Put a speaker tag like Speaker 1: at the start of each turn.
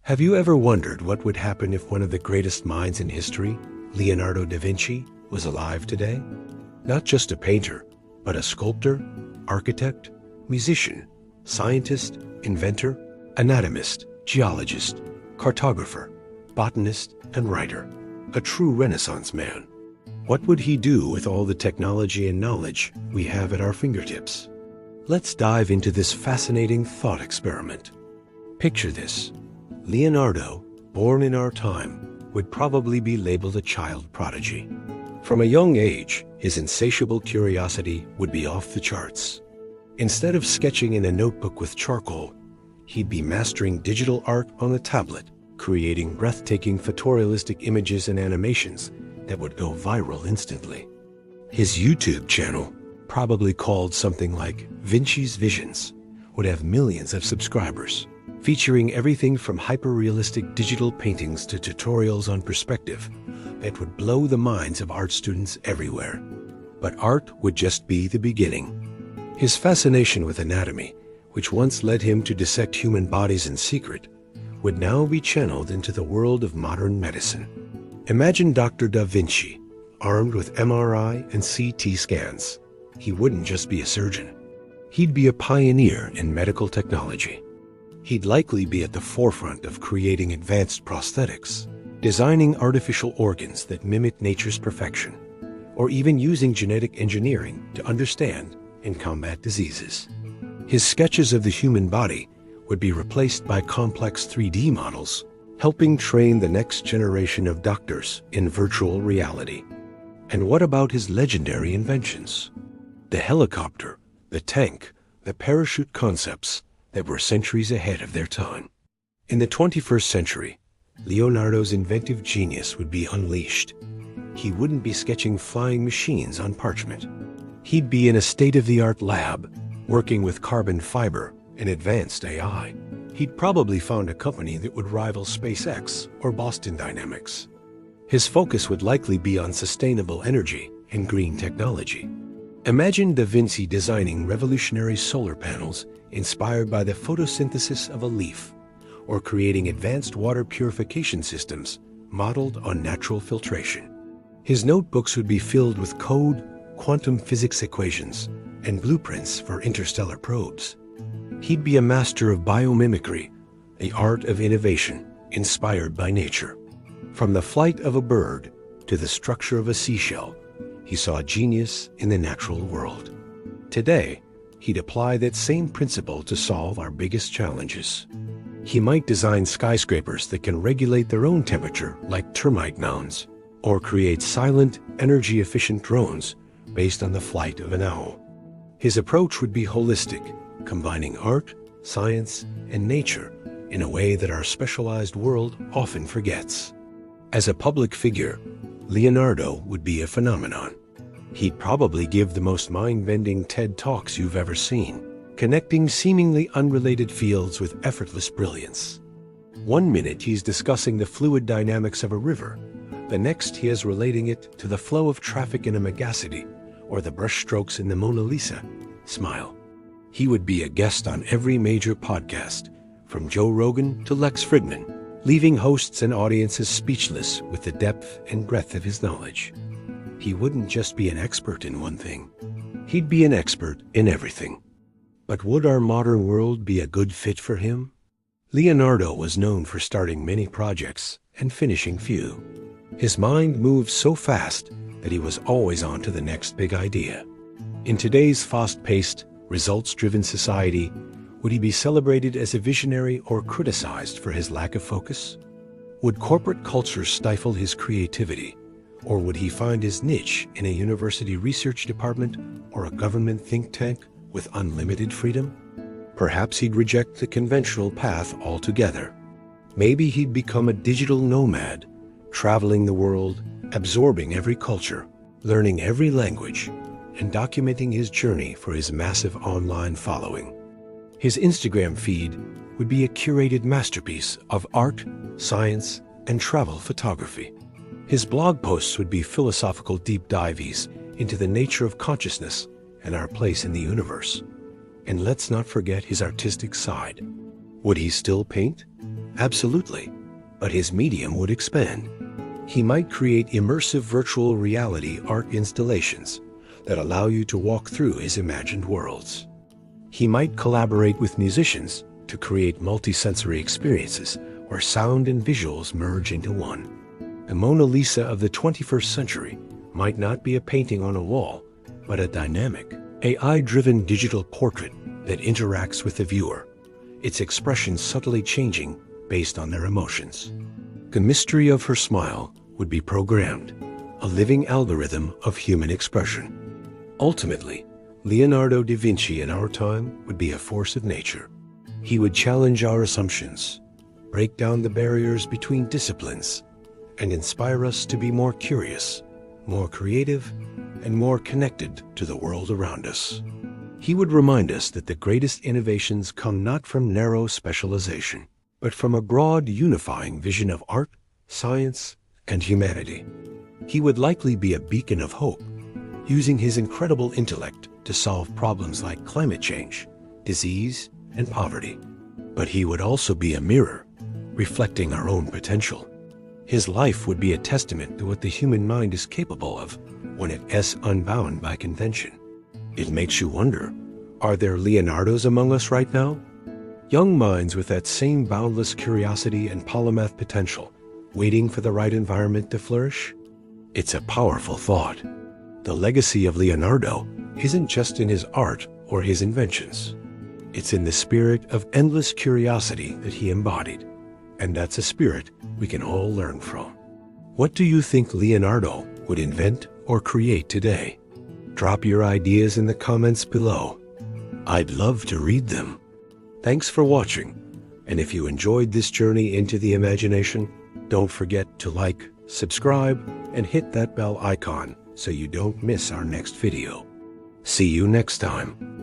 Speaker 1: Have you ever wondered what would happen if one of the greatest minds in history, Leonardo da Vinci, was alive today? Not just a painter, but a sculptor, architect, musician, scientist, inventor, anatomist, geologist, cartographer, botanist, and writer. A true Renaissance man. What would he do with all the technology and knowledge we have at our fingertips? Let's dive into this fascinating thought experiment. Picture this. Leonardo, born in our time, would probably be labeled a child prodigy. From a young age, his insatiable curiosity would be off the charts. Instead of sketching in a notebook with charcoal, he'd be mastering digital art on a tablet, creating breathtaking photorealistic images and animations that would go viral instantly. His YouTube channel, probably called something like Vinci's Visions, would have millions of subscribers, featuring everything from hyper-realistic digital paintings to tutorials on perspective that would blow the minds of art students everywhere. But art would just be the beginning. His fascination with anatomy, which once led him to dissect human bodies in secret, would now be channeled into the world of modern medicine. Imagine Dr. Da Vinci, armed with MRI and CT scans. He wouldn't just be a surgeon. He'd be a pioneer in medical technology. He'd likely be at the forefront of creating advanced prosthetics, designing artificial organs that mimic nature's perfection, or even using genetic engineering to understand and combat diseases. His sketches of the human body would be replaced by complex 3D models, helping train the next generation of doctors in virtual reality. And what about his legendary inventions? The helicopter, the tank, the parachute concepts that were centuries ahead of their time. In the 21st century, Leonardo's inventive genius would be unleashed. He wouldn't be sketching flying machines on parchment. He'd be in a state-of-the-art lab, working with carbon fiber and advanced AI. He'd probably found a company that would rival SpaceX or Boston Dynamics. His focus would likely be on sustainable energy and green technology. Imagine Da Vinci designing revolutionary solar panels inspired by the photosynthesis of a leaf, or creating advanced water purification systems modeled on natural filtration. His notebooks would be filled with code, quantum physics equations, and blueprints for interstellar probes. He'd be a master of biomimicry, the art of innovation inspired by nature. From the flight of a bird to the structure of a seashell, he saw genius in the natural world. Today, he'd apply that same principle to solve our biggest challenges. He might design skyscrapers that can regulate their own temperature like termite mounds, or create silent, energy-efficient drones based on the flight of an owl. His approach would be holistic, combining art, science, and nature in a way that our specialized world often forgets. As a public figure, Leonardo would be a phenomenon. He'd probably give the most mind-bending TED Talks you've ever seen, connecting seemingly unrelated fields with effortless brilliance. One minute he's discussing the fluid dynamics of a river, the next he is relating it to the flow of traffic in a megacity or the brushstrokes in the Mona Lisa. Smile. He would be a guest on every major podcast, from Joe Rogan to Lex Fridman, leaving hosts and audiences speechless with the depth and breadth of his knowledge. He wouldn't just be an expert in one thing. He'd be an expert in everything. But would our modern world be a good fit for him? Leonardo was known for starting many projects and finishing few. His mind moved so fast that he was always on to the next big idea. In today's fast-paced, results-driven society, would he be celebrated as a visionary or criticized for his lack of focus? Would corporate culture stifle his creativity, or would he find his niche in a university research department or a government think tank with unlimited freedom? Perhaps he'd reject the conventional path altogether. Maybe he'd become a digital nomad, traveling the world, absorbing every culture, learning every language, and documenting his journey for his massive online following. His Instagram feed would be a curated masterpiece of art, science, and travel photography. His blog posts would be philosophical deep dives into the nature of consciousness and our place in the universe. And let's not forget his artistic side. Would he still paint? Absolutely, but his medium would expand. He might create immersive virtual reality art installations that allow you to walk through his imagined worlds. He might collaborate with musicians to create multisensory experiences where sound and visuals merge into one. The Mona Lisa of the 21st century might not be a painting on a wall, but a dynamic, AI-driven digital portrait that interacts with the viewer, its expression subtly changing based on their emotions. The mystery of her smile would be programmed, a living algorithm of human expression. Ultimately, Leonardo da Vinci in our time would be a force of nature. He would challenge our assumptions, break down the barriers between disciplines, and inspire us to be more curious, more creative, and more connected to the world around us. He would remind us that the greatest innovations come not from narrow specialization, but from a broad, unifying vision of art, science, and humanity. He would likely be a beacon of hope, using his incredible intellect to solve problems like climate change, disease, and poverty. But he would also be a mirror, reflecting our own potential. His life would be a testament to what the human mind is capable of when it is unbound by convention. It makes you wonder, are there Leonardos among us right now? Young minds with that same boundless curiosity and polymath potential, waiting for the right environment to flourish? It's a powerful thought. The legacy of Leonardo isn't just in his art or his inventions. It's in the spirit of endless curiosity that he embodied, and that's a spirit we can all learn from. What do you think Leonardo would invent or create today? Drop your ideas in the comments below. I'd love to read them. Thanks for watching, and if you enjoyed this journey into the imagination, don't forget to like, subscribe, and hit that bell icon so you don't miss our next video. See you next time.